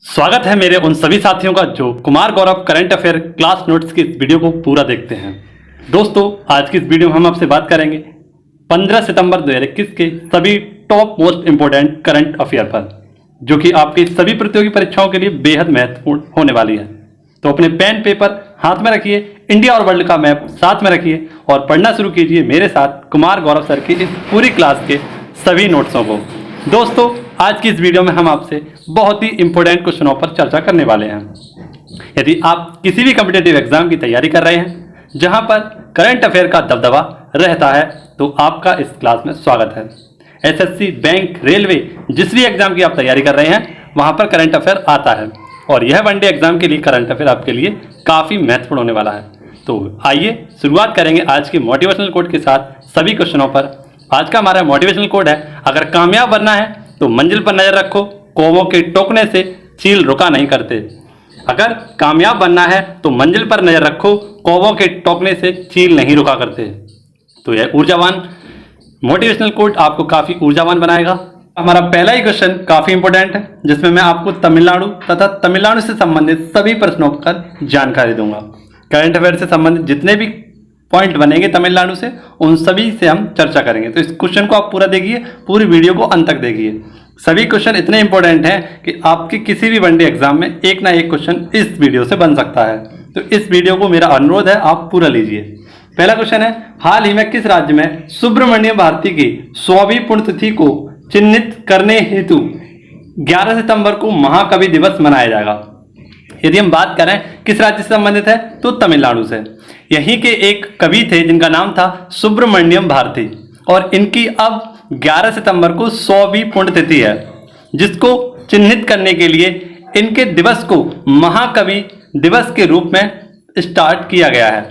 स्वागत है मेरे उन सभी साथियों का जो Kumar Gaurav current affair class notes की इस वीडियो को पूरा देखते हैं। दोस्तों, आज की इस वीडियो में हम आपसे बात करेंगे 15 सितंबर 2021 के सभी top most important current affair पर, जो कि आपकी सभी प्रतियोगी परीक्षाओं के लिए बेहद महत्वपूर्ण होने वाली है। तो अपने पेन पेपर हाथ में रखिए, इंडिया और वर्ल्ड का मैप साथ में रखिए और पढ़ना शुरू कीजिए मेरे साथ कुमार गौरव सर की इस पूरी क्लास के सभी नोट्सों को। दोस्तों, आज की इस वीडियो में हम आपसे बहुत ही इंपॉर्टेंट क्वेश्चनों पर चर्चा करने वाले हैं। यदि आप किसी भी कॉम्पिटिटिव एग्जाम की तैयारी कर रहे हैं जहां पर करंट अफेयर का दबदबा रहता है, तो आपका इस क्लास में स्वागत है। एसएससी, बैंक, रेलवे, जिस भी एग्जाम की आप तैयारी कर रहे हैं वहां पर करंट अफेयर आता है और यह वनडे एग्जाम के लिए करंट अफेयर आपके लिए काफी महत्वपूर्ण होने वाला है। तो आइए शुरुआत करेंगे आज के मोटिवेशनल कोड के साथ सभी क्वेश्चनों पर। आज का हमारा मोटिवेशनल कोड है, अगर कामयाब बनना है तो मंजिल पर नजर रखो, कौवों के टोकने से चील रुका नहीं करते। अगर कामयाब बनना है तो मंजिल पर नजर रखो, कौवों के टोकने से चील नहीं रुका करते। तो यह ऊर्जावान मोटिवेशनल कोड आपको काफी ऊर्जावान बनाएगा। हमारा पहला ही क्वेश्चन काफी इंपॉर्टेंट है, जिसमें मैं आपको तमिलनाडु तथा तमिलनाडु से संबंधित सभी प्रश्नों पर जानकारी दूंगा। करंट अफेयर से संबंधित जितने भी पॉइंट बनेंगे तमिलनाडु से, उन सभी से हम चर्चा करेंगे। तो इस क्वेश्चन को आप पूरा देखिए, पूरी वीडियो को अंत तक देखिए। सभी क्वेश्चन इतने इंपॉर्टेंट हैं कि आपके किसी भी वनडे एग्जाम में एक ना एक क्वेश्चन इस वीडियो से बन सकता है। तो इस वीडियो को मेरा अनुरोध है, आप पूरा लीजिए। पहला क्वेश्चन है, हाल ही में किस राज्य में सुब्रमण्यम भारती की 100वीं पुण्यतिथि को चिन्हित करने हेतु 11 सितंबर को महाकवि दिवस मनाया जाएगा? यदि हम बात करें किस राज्य से संबंधित है, तो तमिलनाडु से। यहीं के एक कवि थे जिनका नाम था सुब्रमण्यम भारती और इनकी अब 11 सितंबर को 100वीं पुण्यतिथि है, जिसको चिन्हित करने के लिए इनके दिवस को महाकवि दिवस के रूप में स्टार्ट किया गया है।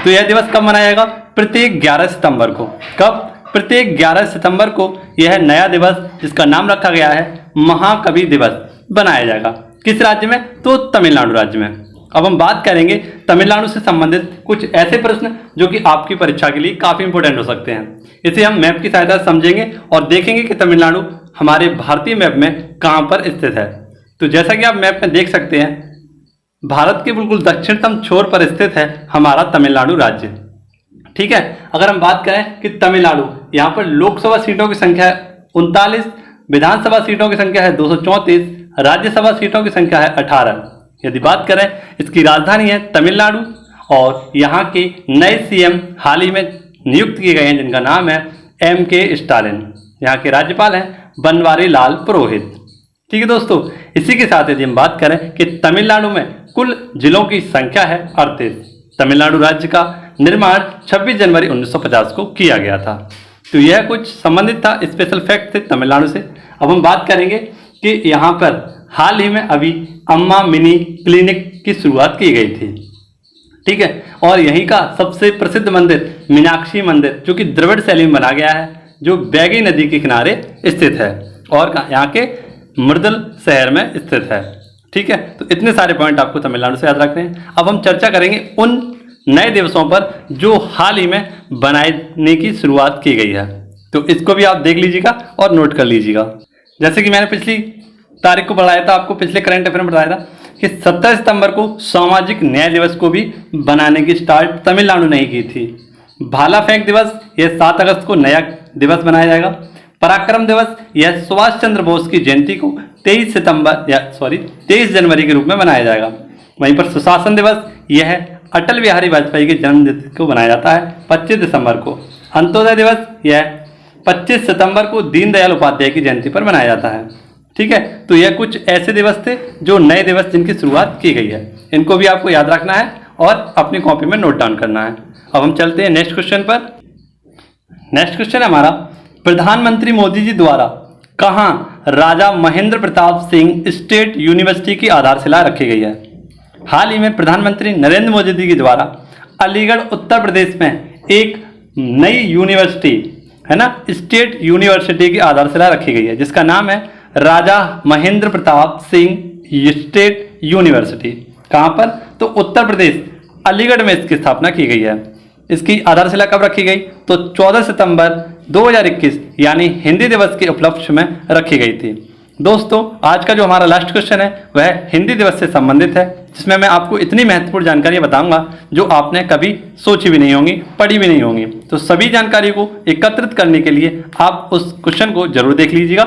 तो यह दिवस कब मनाया जाएगा? प्रत्येक 11 सितंबर को। कब? प्रत्येक 11 सितंबर को यह नया दिवस, जिसका नाम रखा गया है महाकवि दिवस, बनाया जाएगा। किस राज्य में? तो तमिलनाडु राज्य में। अब हम बात करेंगे तमिलनाडु से संबंधित कुछ ऐसे प्रश्न जो कि आपकी परीक्षा के लिए काफी इंपॉर्टेंट हो सकते हैं। इसे हम मैप की सहायता से समझेंगे और देखेंगे कि तमिलनाडु हमारे भारतीय मैप में कहां पर स्थित है। तो जैसा कि आप मैप में देख सकते हैं, भारत के बिल्कुल दक्षिणतम छोर पर स्थित है हमारा तमिलनाडु राज्य। ठीक है, अगर हम बात करें कि तमिलनाडु, यहाँ पर लोकसभा सीटों की संख्या है 39, विधानसभा सीटों की संख्या है 234, राज्यसभा सीटों की संख्या है 18। यदि बात करें, इसकी राजधानी है तमिलनाडु और यहाँ के नए सीएम हाल ही में नियुक्त किए गए हैं, जिनका नाम है MK स्टालिन। यहाँ के राज्यपाल हैं बनवारी लाल पुरोहित। ठीक है दोस्तों, इसी के साथ यदि हम बात करें कि तमिलनाडु में कुल जिलों की संख्या है 38। तमिलनाडु राज्य का निर्माण 26 जनवरी 1950 को किया गया था। तो यह कुछ संबंधित था स्पेशल फैक्ट से तमिलनाडु से। अब हम बात करेंगे कि यहाँ पर हाल ही में अभी अम्मा मिनी क्लिनिक की शुरुआत की गई थी। ठीक है, और यहीं का सबसे प्रसिद्ध मंदिर मीनाक्षी मंदिर, जो कि द्रविड़ शैली में बना गया है, जो बैगी नदी के किनारे स्थित है और यहाँ के मृदल शहर में स्थित है। ठीक है, तो इतने सारे पॉइंट आपको तमिलनाडु से याद रखने हैं। अब हम चर्चा करेंगे उन नए दिवसों पर जो हाल ही में बनाने की शुरुआत की गई है। तो इसको भी आप देख लीजिएगा और नोट कर लीजिएगा। जैसे कि मैंने पिछली तारीख को बताया था, आपको पिछले करंट अफेयर में बताया था कि 17 सितंबर को सामाजिक न्याय दिवस को भी बनाने की स्टार्ट तमिलनाडु ने ही की थी। भाला फेंक दिवस, यह 7 अगस्त को नया दिवस बनाया जाएगा। पराक्रम दिवस, यह सुभाष चंद्र बोस की जयंती को 23 जनवरी के रूप में मनाया जाएगा। वहीं पर सुशासन दिवस, यह अटल बिहारी वाजपेयी के जन्मदिन को बनाया जाता है 25 दिसंबर को। अंत्योदय दिवस, यह 25 सितंबर को दीनदयाल उपाध्याय की जयंती पर मनाया जाता है। ठीक है, तो यह कुछ ऐसे दिवस थे जो नए दिवस जिनकी शुरुआत की गई है। इनको भी आपको याद रखना है और अपनी कॉपी में नोट डाउन करना है। अब हम चलते हैं नेक्स्ट क्वेश्चन पर। नेक्स्ट क्वेश्चन हमारा, प्रधानमंत्री मोदी जी द्वारा कहाँ राजा महेंद्र प्रताप सिंह स्टेट यूनिवर्सिटी की आधारशिला रखी गई है? हाल ही में प्रधानमंत्री नरेंद्र मोदी जी के द्वारा अलीगढ़ उत्तर प्रदेश में एक नई यूनिवर्सिटी है ना, स्टेट यूनिवर्सिटी की आधारशिला रखी गई है, जिसका नाम है राजा महेंद्र प्रताप सिंह स्टेट यूनिवर्सिटी। कहाँ पर? तो उत्तर प्रदेश अलीगढ़ में इसकी स्थापना की गई है। इसकी आधारशिला कब रखी गई? तो 14 सितंबर 2021 यानी हिंदी दिवस के उपलक्ष्य में रखी गई थी। दोस्तों आज का जो हमारा लास्ट क्वेश्चन है वह हिंदी दिवस से संबंधित है, जिसमें मैं आपको इतनी महत्वपूर्ण जानकारी बताऊंगा जो आपने कभी सोची भी नहीं होंगी, पढ़ी भी नहीं होंगी। तो सभी जानकारी को एकत्रित करने के लिए आप उस क्वेश्चन को जरूर देख लीजिएगा।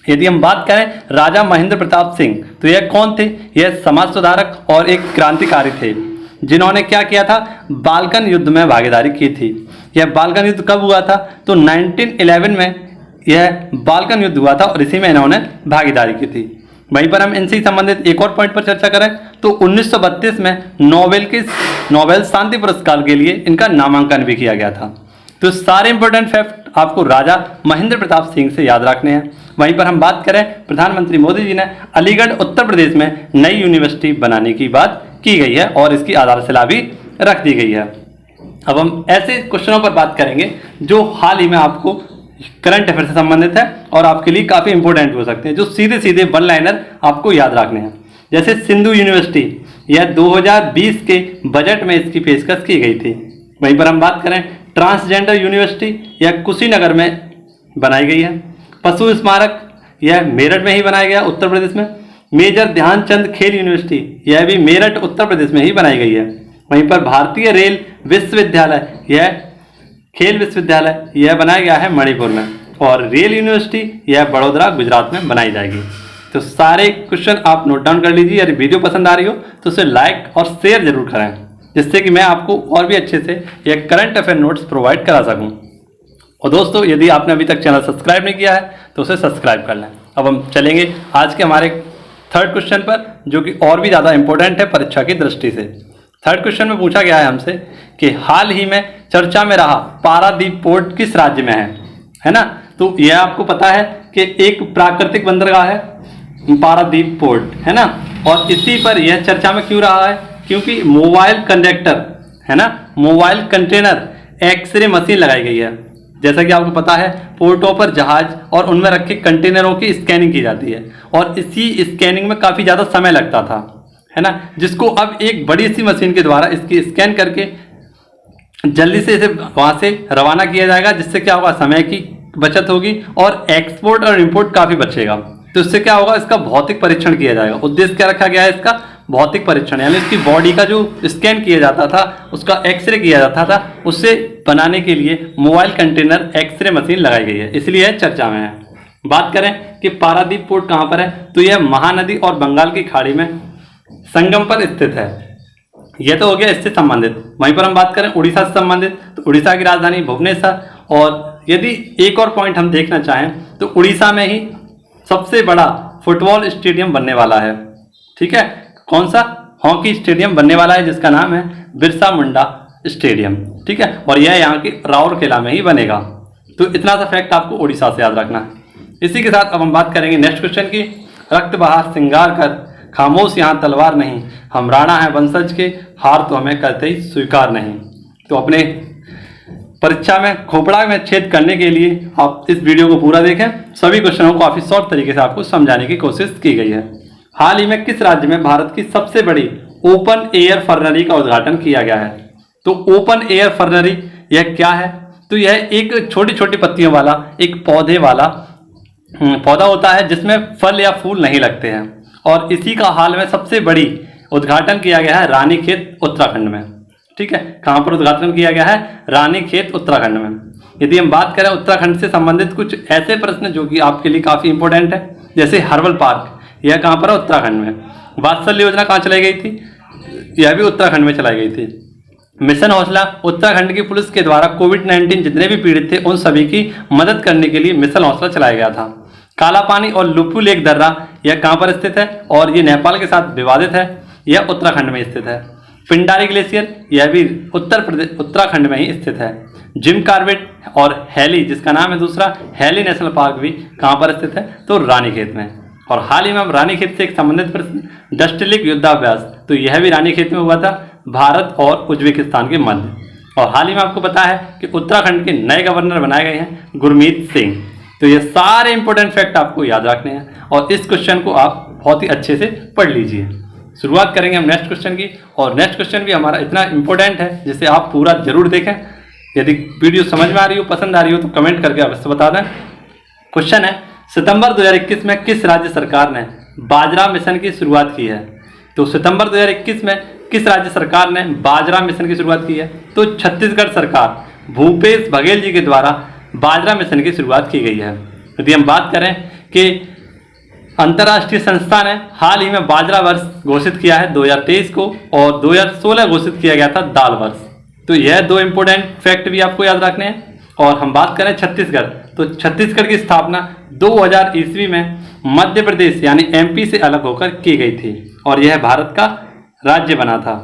यदि हम बात करें राजा महेंद्र प्रताप सिंह, तो यह कौन थे? यह समाज सुधारक और एक क्रांतिकारी थे, जिन्होंने क्या किया था? बाल्कन युद्ध में भागीदारी की थी। यह बाल्कन युद्ध कब हुआ था? तो 1911 में यह बाल्कन युद्ध हुआ था और इसी में इन्होंने भागीदारी की थी। वहीं पर हम इनसे संबंधित एक और पॉइंट पर चर्चा करें तो 1932 में नोबेल शांति पुरस्कार के लिए इनका नामांकन भी किया गया था। तो सारे इंपॉर्टेंट फैक्ट आपको राजा महेंद्र प्रताप सिंह से याद रखने हैं। वहीं पर हम बात करें, प्रधानमंत्री मोदी जी ने अलीगढ़ उत्तर प्रदेश में नई यूनिवर्सिटी बनाने की बात की गई है और इसकी आधारशिला भी रख दी गई है। अब हम ऐसे क्वेश्चनों पर बात करेंगे जो हाल ही में आपको करंट अफेयर से संबंधित है और आपके लिए काफ़ी इंपॉर्टेंट हो सकते हैं, जो सीधे सीधे वन लाइनर आपको याद रखने हैं। जैसे सिंधु यूनिवर्सिटी, यह 2020 के बजट में इसकी पेशकश की गई थी। वहीं पर हम बात करें ट्रांसजेंडर यूनिवर्सिटी, यह कुशीनगर में बनाई गई है। पशु स्मारक, यह मेरठ में ही बनाया गया उत्तर प्रदेश में। मेजर ध्यानचंद खेल यूनिवर्सिटी, यह भी मेरठ उत्तर प्रदेश में ही बनाई गई है। वहीं पर भारतीय रेल विश्वविद्यालय, यह खेल विश्वविद्यालय, यह बनाया गया है मणिपुर में। और रेल यूनिवर्सिटी, यह बड़ौदा गुजरात में बनाई जाएगी। तो सारे क्वेश्चन आप नोट डाउन कर लीजिए। यदि वीडियो पसंद आ रही हो तो उसे लाइक और शेयर जरूर करें, जिससे कि मैं आपको और भी अच्छे से यह करंट अफेयर नोट्स प्रोवाइड करा सकूं। और दोस्तों यदि आपने अभी तक चैनल सब्सक्राइब नहीं किया है तो उसे सब्सक्राइब कर लें। अब हम चलेंगे आज के हमारे थर्ड क्वेश्चन पर, जो कि और भी ज़्यादा इंपॉर्टेंट है परीक्षा की दृष्टि से। थर्ड क्वेश्चन में पूछा गया है हमसे कि हाल ही में चर्चा में रहा पारादीप पोर्ट किस राज्य में है ना? तो यह आपको पता है कि एक प्राकृतिक बंदरगाह है पारादीप पोर्ट, है ना? और इसी पर यह चर्चा में क्यों रहा है? क्योंकि मोबाइल कंडक्टर, है ना, मोबाइल कंटेनर एक्सरे मशीन लगाई गई है। जैसा कि आपको पता है पोर्टों पर जहाज और उनमें रखे कंटेनरों की स्कैनिंग की जाती है और इसी स्कैनिंग में काफ़ी ज़्यादा समय लगता था, है ना, जिसको अब एक बड़ी सी मशीन के द्वारा इसकी स्कैन करके जल्दी से इसे वहाँ से रवाना किया जाएगा, जिससे क्या होगा? समय की बचत होगी और एक्सपोर्ट और इंपोर्ट काफ़ी बचेगा। तो इससे क्या होगा? इसका भौतिक परीक्षण किया जाएगा। उद्देश्य क्या रखा गया है इसका? भौतिक परीक्षण, यानी इसकी बॉडी का जो स्कैन किया जाता था, उसका एक्सरे किया जाता था, उससे बनाने के लिए मोबाइल कंटेनर एक्सरे मशीन लगाई गई है, इसलिए चर्चा में है। बात करें कि पारादीप पोर्ट कहाँ पर है, तो यह महानदी और बंगाल की खाड़ी में संगम पर स्थित है। यह तो हो गया इससे संबंधित। वहीं पर हम बात करें उड़ीसा से संबंधित, तो उड़ीसा की राजधानी भुवनेश्वर। और यदि एक और पॉइंट हम देखना चाहें तो उड़ीसा में ही सबसे बड़ा फुटबॉल स्टेडियम बनने वाला है। ठीक है, कौन सा? हॉकी स्टेडियम बनने वाला है, जिसका नाम है बिरसा मुंडा स्टेडियम। ठीक है, और यह यहाँ के राउरकेला में ही बनेगा। तो इतना सा फैक्ट आपको उड़ीसा से याद रखना है। इसी के साथ अब हम बात करेंगे नेक्स्ट क्वेश्चन की। रक्त बहा श्रृंगार कर, खामोश यहाँ तलवार नहीं, हम राणा है वंशज के, हार तो हमें करते ही स्वीकार नहीं। तो अपने परीक्षा में खोपड़ा में छेद करने के लिए आप इस वीडियो को पूरा देखें। सभी क्वेश्चनों को काफ़ी शॉर्ट तरीके से आपको समझाने की कोशिश की गई है। हाल ही में किस राज्य में भारत की सबसे बड़ी ओपन एयर फर्नरी का उद्घाटन किया गया है? तो ओपन एयर फर्नरी यह क्या है? तो यह एक छोटी छोटी पत्तियों वाला एक पौधे वाला पौधा होता है, जिसमें फल या फूल नहीं लगते हैं, और इसी का हाल में सबसे बड़ी उद्घाटन किया गया है रानीखेत उत्तराखंड में। ठीक है, कहाँ पर उद्घाटन किया गया है? रानीखेत उत्तराखंड में। यदि हम बात करें उत्तराखंड से संबंधित कुछ ऐसे प्रश्न जो कि आपके लिए काफ़ी इंपॉर्टेंट है, जैसे हर्बल पार्क, यह कहाँ पर है? उत्तराखंड में। वात्सल्य योजना कहाँ चलाई गई थी? यह भी उत्तराखंड में चलाई गई थी। मिशन हौसला, उत्तराखंड की पुलिस के द्वारा कोविड-19 जितने भी पीड़ित थे उन सभी की मदद करने के लिए मिशन हौसला चलाया गया था। काला पानी और लुपू लेक दर्रा, यह कहाँ पर स्थित है? और ये नेपाल के साथ विवादित है, यह उत्तराखंड में स्थित है। पिंडारी ग्लेशियर, यह भी उत्तराखंड में ही स्थित है। जिम कार्बेट और हैली, जिसका नाम है दूसरा हैली नेशनल पार्क, भी कहाँ पर स्थित है? तो रानीखेत में। और हाल ही में हम रानीखेत से एक संबंधित प्रश्न, डस्टलिक युद्धाभ्यास, तो यह भी रानीखेत में हुआ था, भारत और उज्बेकिस्तान के मध्य। और हाल ही में आपको पता है कि उत्तराखंड के नए गवर्नर बनाए गए हैं गुरमीत सिंह। तो ये सारे इंपॉर्टेंट फैक्ट आपको याद रखने हैं और इस क्वेश्चन को आप बहुत ही अच्छे से पढ़ लीजिए। शुरुआत करेंगे हम नेक्स्ट क्वेश्चन की, और नेक्स्ट क्वेश्चन भी हमारा इतना इंपॉर्टेंट है जिसे आप पूरा जरूर देखें। यदि वीडियो समझ में आ रही हो, पसंद आ रही हो, तो कमेंट करके अवश्य बता दें। क्वेश्चन है, सितंबर 2021 में किस राज्य सरकार ने बाजरा मिशन की शुरुआत की है? तो सितंबर 2021 में किस राज्य सरकार ने बाजरा मिशन की शुरुआत की है? तो छत्तीसगढ़ सरकार भूपेश बघेल जी के द्वारा बाजरा मिशन की शुरुआत की गई है। यदि हम बात करें कि अंतर्राष्ट्रीय संस्था ने हाल ही में बाजरा वर्ष घोषित किया है 2023 को, और 2016 घोषित किया गया था दाल वर्ष। तो यह दो इंपोर्टेंट फैक्ट भी आपको याद रखने हैं। और हम बात करें छत्तीसगढ़, तो छत्तीसगढ़ की स्थापना 2000 ईस्वी में मध्य प्रदेश यानी एमपी से अलग होकर की गई थी, और यह भारत का राज्य बना था।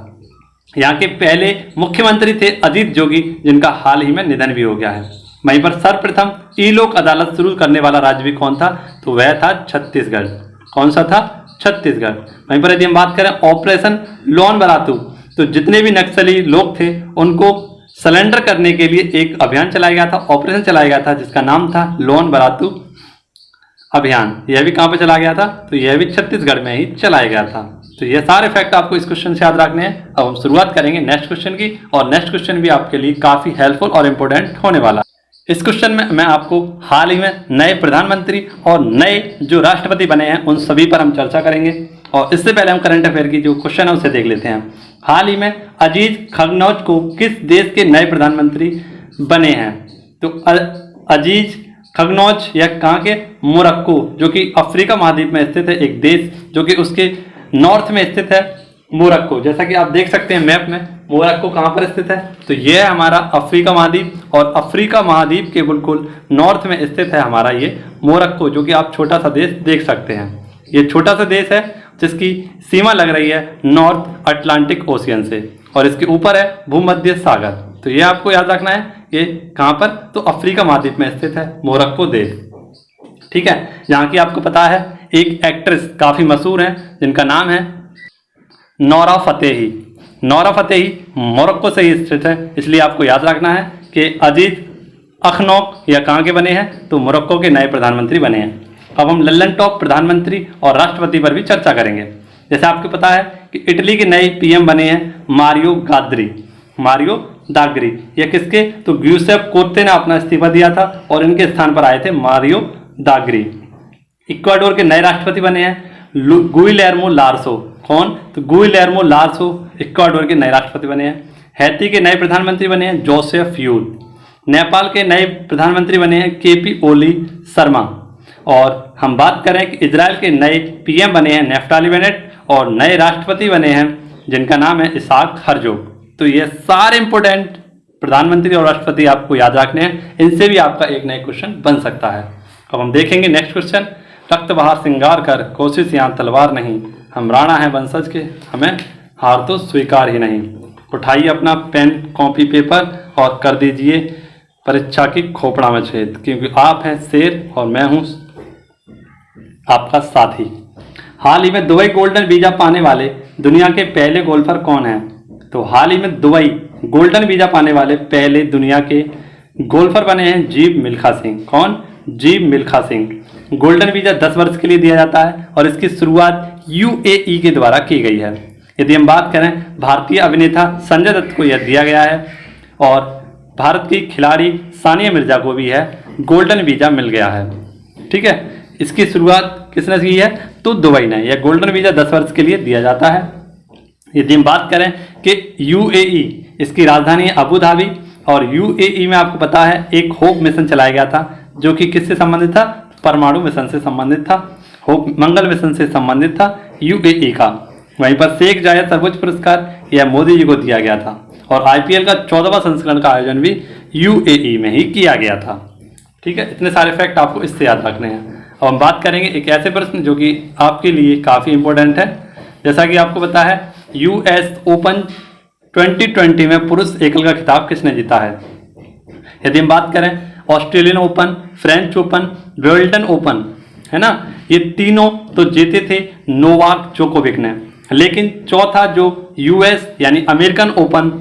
यहाँ के पहले मुख्यमंत्री थे अजीत जोगी, जिनका हाल ही में निधन भी हो गया है। वहीं पर सर्वप्रथम ई लोक अदालत शुरू करने वाला राज्य भी कौन था? तो वह था छत्तीसगढ़। कौन सा था? छत्तीसगढ़। वहीं पर यदि हम बात करें ऑपरेशन लोन बरातू, तो जितने भी नक्सली लोग थे उनको सरेंडर करने के लिए एक अभियान चलाया गया था, ऑपरेशन चलाया गया था, जिसका नाम था लोन बरातू अभियान। यह भी कहाँ पे चला गया था? तो यह भी छत्तीसगढ़ में ही चलाया गया था। तो ये सारे फैक्ट आपको इस क्वेश्चन से याद रखने हैं। अब हम शुरुआत करेंगे नेक्स्ट क्वेश्चन की, और नेक्स्ट क्वेश्चन भी आपके लिए काफी हेल्पफुल और इंपॉर्टेंट होने वाला है। इस क्वेश्चन में मैं आपको हाल ही में नए प्रधानमंत्री और नए जो राष्ट्रपति बने हैं उन सभी पर हम चर्चा करेंगे। और इससे पहले हम करंट अफेयर की जो क्वेश्चन है उसे देख लेते हैं। हाल ही में अजीज खगनौज को किस देश के नए प्रधानमंत्री बने हैं? तो अजीज खगनौज यह कहाँ के? मोरक्को, जो कि अफ्रीका महाद्वीप में स्थित है एक देश, जो कि उसके नॉर्थ में स्थित है मोरक्को। जैसा कि आप देख सकते हैं मैप में, मोरक्को कहाँ पर स्थित है? तो यह है हमारा अफ्रीका महाद्वीप, और अफ्रीका महाद्वीप के बिल्कुल नॉर्थ में स्थित है हमारा ये मोरक्को, जो कि आप छोटा सा देश देख सकते हैं। ये छोटा सा देश है जिसकी सीमा लग रही है नॉर्थ अटलांटिक ओशियन से, और इसके ऊपर है भूमध्य सागर। तो ये आपको याद रखना है, ये कहाँ पर? तो अफ्रीका महाद्वीप में स्थित है मोरक्को देश। ठीक है, यहाँ की आपको पता है एक एक्ट्रेस काफी मशहूर है जिनका नाम है Nora Fatehi. Nora Fatehi Morocco से ही स्थित है, इसलिए आपको याद रखना है कि अजीज अखनौक या कहाँ के बने हैं? तो मोरक्को के नए प्रधानमंत्री बने हैं। अब हम लल्लन टॉप प्रधानमंत्री और राष्ट्रपति पर भी चर्चा करेंगे। जैसे आपको पता है कि इटली के नए पीएम बने हैं मारियो गाद्री। मारियो दाग्री, यह किसके? तो ग्यूसेप कोंते ने अपना इस्तीफा दिया था और इनके स्थान पर आए थे मारियो दाग्री। इक्वाडोर के नए राष्ट्रपति बने हैं गुइलेर्मो लार्सो। कौन? तो गुइलेर्मो लार्सो इक्वाडोर के नए राष्ट्रपति बने हैं। हैती के नए प्रधानमंत्री बने हैं जोसेफ यूल। नेपाल के नए प्रधानमंत्री बने हैं केपी ओली शर्मा। और हम बात करें कि इजराइल के नए पीएम बने हैं नेफ्ताली बेनेट, और नए राष्ट्रपति बने हैं जिनका नाम है इसाक हर्जोग। तो ये सारे इंपोर्टेंट प्रधानमंत्री और राष्ट्रपति आपको याद रखने हैं, इनसे भी आपका एक नया क्वेश्चन बन सकता है। अब हम देखेंगे नेक्स्ट क्वेश्चन। रक्त बहार श्रृंगार कर, कोशिश यहाँ तलवार नहीं, हम राणा हैं वंशज के, हमें हार तो स्वीकार ही नहीं। उठाइए अपना पेन कॉपी पेपर और कर दीजिए परीक्षा की खोपड़ा में छेद, क्योंकि आप हैं शेर और मैं हूँ आपका साथी। हाल ही में दुबई गोल्डन वीजा पाने वाले दुनिया के पहले गोल्फर कौन हैं? तो हाल ही में दुबई गोल्डन वीजा पाने वाले पहले दुनिया के गोल्फर बने हैं जीव मिल्खा सिंह। कौन? जीव मिल्खा सिंह। गोल्डन वीजा 10 वर्ष के लिए दिया जाता है और इसकी शुरुआत यूएई के द्वारा की गई है। यदि हम बात करें भारतीय अभिनेता संजय दत्त को यह दिया गया है, और भारत की खिलाड़ी सानिया मिर्जा को भी है गोल्डन वीजा मिल गया है। ठीक है, इसकी शुरुआत किसने की है? तो दुबई ने। यह गोल्डन वीजा 10 वर्ष के लिए दिया जाता है। यदि हम बात करें कि यूएई, इसकी राजधानी है अबू धाबी, और यूएई में आपको पता है एक होप मिशन चलाया गया था, जो कि किससे संबंधित था? परमाणु मिशन से संबंधित था। होप मंगल मिशन से संबंधित था यूएई का। वहीं पर शेख जायद सर्वोच्च पुरस्कार यह मोदी जी को दिया गया था, और आईपीएल का 14वां संस्करण का आयोजन भी यूएई में ही किया गया था। ठीक है, इतने सारे फैक्ट आपको इससे याद रखने हैं। अब हम बात करेंगे एक ऐसे प्रश्न जो कि आपके लिए काफ़ी इंपॉर्टेंट है। जैसा कि आपको पता है यूएस ओपन 2020 में पुरुष एकल का खिताब किसने जीता है? यदि हम बात करें Australian open, French open, Wimbledon open, है ना, ये तीनों तो जीते थे नोवाक जोकोविक ने, लेकिन चौथा जो यूएस यानी अमेरिकन ओपन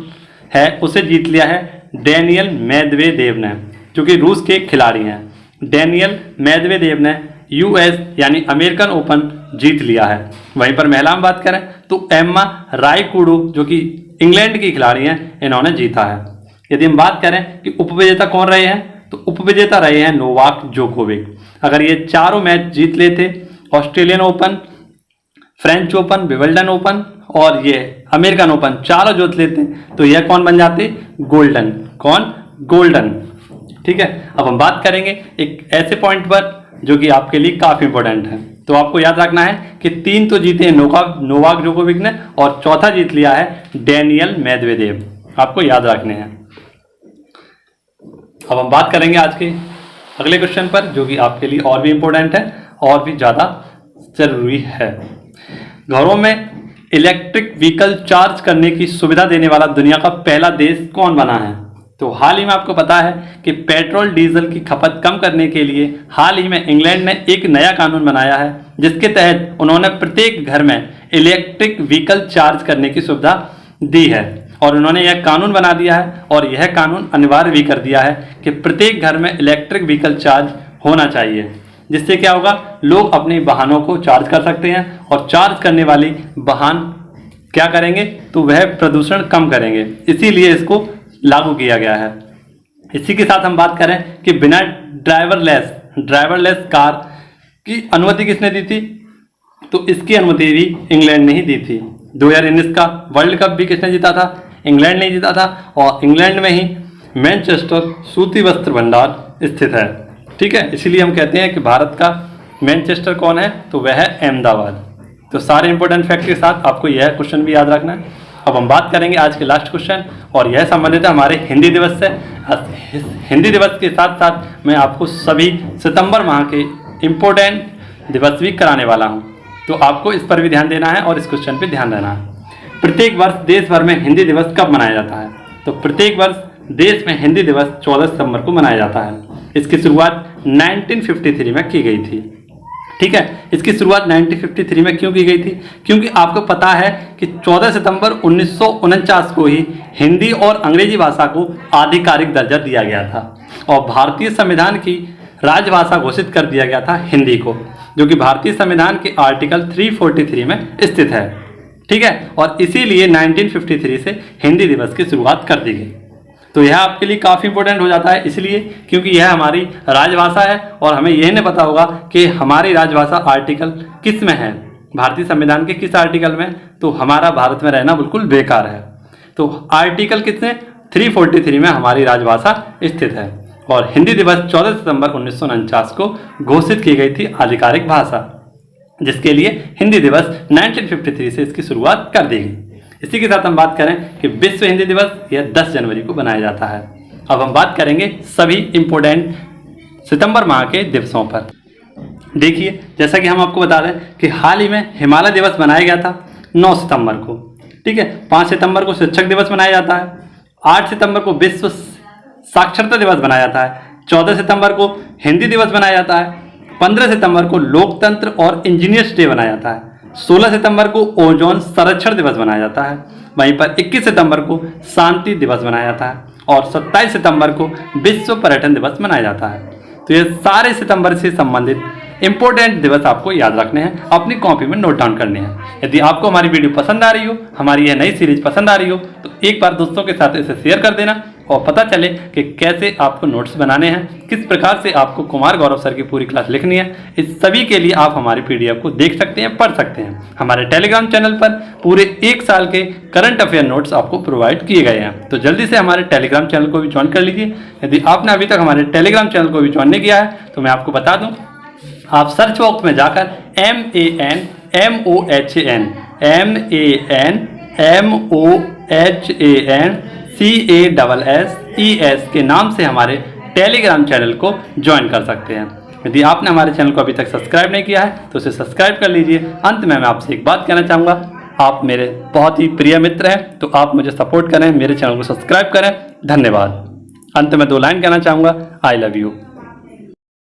है उसे जीत लिया है डेनियल मेदवेदेव ने, जो कि रूस के खिलाड़ी हैं। डेनियल मेदवेदेव ने यूएस यानी अमेरिकन ओपन जीत लिया है। वहीं पर महिला में बात करें तो एम्मा रायकुडू जो कि इंग्लैंड की खिलाड़ी हैं, इन्होंने जीता है। यदि हम बात करें कि उपविजेता कौन रहे हैं, तो उपविजेता रहे हैं नोवाक जोकोविक। अगर ये चारों मैच जीत लेते, Australian open, French open, Wimbledon open और ये अमेरिकन ओपन चारों जीत लेते, तो यह कौन बन जाते? गोल्डन। कौन? गोल्डन। ठीक है, अब हम बात करेंगे एक ऐसे पॉइंट पर जो कि आपके लिए काफी इंपॉर्टेंट है। तो आपको याद रखना है कि 3 तो जीते हैं नोवाक जोकोविक ने और चौथा जीत लिया है डेनियल मेदवेदेव। आपको याद रखने हैं। अब हम बात करेंगे आज के अगले क्वेश्चन पर जो कि आपके लिए और भी इंपॉर्टेंट है और भी ज्यादा जरूरी है। घरों में इलेक्ट्रिक व्हीकल चार्ज करने की सुविधा देने वाला दुनिया का पहला देश कौन बना है? तो हाल ही में आपको पता है कि पेट्रोल डीजल की खपत कम करने के लिए हाल ही में इंग्लैंड ने एक नया कानून बनाया है, जिसके तहत उन्होंने प्रत्येक घर में इलेक्ट्रिक व्हीकल चार्ज करने की सुविधा दी है। और उन्होंने यह कानून बना दिया है और यह कानून अनिवार्य भी कर दिया है कि प्रत्येक घर में इलेक्ट्रिक व्हीकल चार्ज होना चाहिए, जिससे क्या होगा, लोग अपने वाहनों को चार्ज कर सकते हैं और चार्ज करने वाली वाहन क्या करेंगे, तो वह प्रदूषण कम करेंगे। इसीलिए इसको लागू किया गया है। इसी के साथ हम बात करें कि बिना ड्राइवरलेस कार की अनुमति किसने दी थी? तो इसकी अनुमति भी इंग्लैंड ने ही दी थी। 2019 का वर्ल्ड कप भी किसने जीता था? इंग्लैंड ने जीता था और इंग्लैंड में ही मैनचेस्टर सूती वस्त्र भंडार स्थित है। ठीक है, इसीलिए हम कहते हैं कि भारत का मैनचेस्टर कौन है? तो वह है अहमदाबाद। तो सारे इंपॉर्टेंट फैक्ट के साथ आपको यह क्वेश्चन भी याद रखना है। अब हम बात करेंगे आज के लास्ट क्वेश्चन और यह संबंधित है हमारे हिंदी दिवस से। हिंदी दिवस के साथ साथ मैं आपको सभी सितंबर माह के इम्पोर्टेंट दिवस भी कराने वाला हूं, तो आपको इस पर भी ध्यान देना है और इस क्वेश्चन पे ध्यान देना है। प्रत्येक वर्ष देश भर में हिंदी दिवस कब मनाया जाता है? तो प्रत्येक वर्ष देश में हिंदी दिवस 14 सितंबर को मनाया जाता है। इसकी शुरुआत 1953 में की गई थी। ठीक है, इसकी शुरुआत 1953 में क्यों की गई थी? क्योंकि आपको पता है कि 14 सितंबर 1949 को ही हिंदी और अंग्रेजी भाषा को आधिकारिक दर्जा दिया गया था और भारतीय संविधान की राजभाषा घोषित कर दिया गया था हिंदी को, जो कि भारतीय संविधान के आर्टिकल 343 में स्थित है। ठीक है, और इसीलिए 1953 से हिंदी दिवस की शुरुआत कर दी गई। तो यह आपके लिए काफ़ी इंपॉर्टेंट हो जाता है, इसलिए क्योंकि यह हमारी राजभाषा है और हमें यह नहीं पता होगा कि हमारी राजभाषा आर्टिकल किस में है, भारतीय संविधान के किस आर्टिकल में, तो हमारा भारत में रहना बिल्कुल बेकार है। तो आर्टिकल कितने? 343 में हमारी राजभाषा स्थित है और हिंदी दिवस 14 सितंबर 1949 को घोषित की गई थी आधिकारिक भाषा, जिसके लिए हिंदी दिवस 1953 से इसकी शुरुआत कर दी गई। इसी के साथ हम बात करें कि विश्व हिंदी दिवस यह 10 जनवरी को बनाया जाता है। अब हम बात करेंगे सभी इंपॉर्टेंट सितंबर माह के दिवसों पर। देखिए, जैसा कि हम आपको बता दें कि हाल ही में हिमालय दिवस बनाया गया था 9 सितंबर को। ठीक है, 5 सितंबर को शिक्षक दिवस मनाया जाता है, 8 सितंबर को विश्व साक्षरता दिवस बनाया जाता है, 14 सितंबर को हिंदी दिवस बनाया जाता है, 15 सितंबर को लोकतंत्र और इंजीनियर्स डे बनाया जाता है, 16 सितंबर को ओजोन संरक्षण दिवस मनाया जाता है, वहीं पर 21 सितंबर को शांति दिवस मनाया जाता है और 27 सितंबर को विश्व पर्यटन दिवस मनाया जाता है। तो ये सारे सितंबर से संबंधित इंपॉर्टेंट दिवस आपको याद रखने हैं, अपनी कॉपी में नोट डाउन करने हैं। यदि आपको हमारी वीडियो पसंद आ रही हो, हमारी यह नई सीरीज पसंद आ रही हो, तो एक बार दोस्तों के साथ इसे शेयर कर देना और पता चले कि कैसे आपको नोट्स बनाने हैं, किस प्रकार से आपको कुमार गौरव सर की पूरी क्लास लिखनी है। इस सभी के लिए आप हमारी PDF को देख सकते हैं, पढ़ सकते हैं। हमारे टेलीग्राम चैनल पर पूरे 1 साल के करंट अफेयर नोट्स आपको प्रोवाइड किए गए हैं, तो जल्दी से हमारे टेलीग्राम चैनल को भी ज्वाइन कर लीजिए। यदि आपने अभी तक हमारे टेलीग्राम चैनल को भी ज्वाइन नहीं किया है, तो मैं आपको बता दूं, आप सर्च बॉक्स में जाकर MANMOHANCASSES के नाम से हमारे टेलीग्राम चैनल को ज्वाइन कर सकते हैं। यदि आपने हमारे चैनल को अभी तक सब्सक्राइब नहीं किया है तो उसे सब्सक्राइब कर लीजिए। अंत में मैं आपसे एक बात कहना चाहूँगा, आप मेरे बहुत ही प्रिय मित्र हैं, तो आप मुझे सपोर्ट करें, मेरे चैनल को सब्सक्राइब करें। धन्यवाद। अंत में 2 लाइन कहना चाहूँगा, आई लव यू।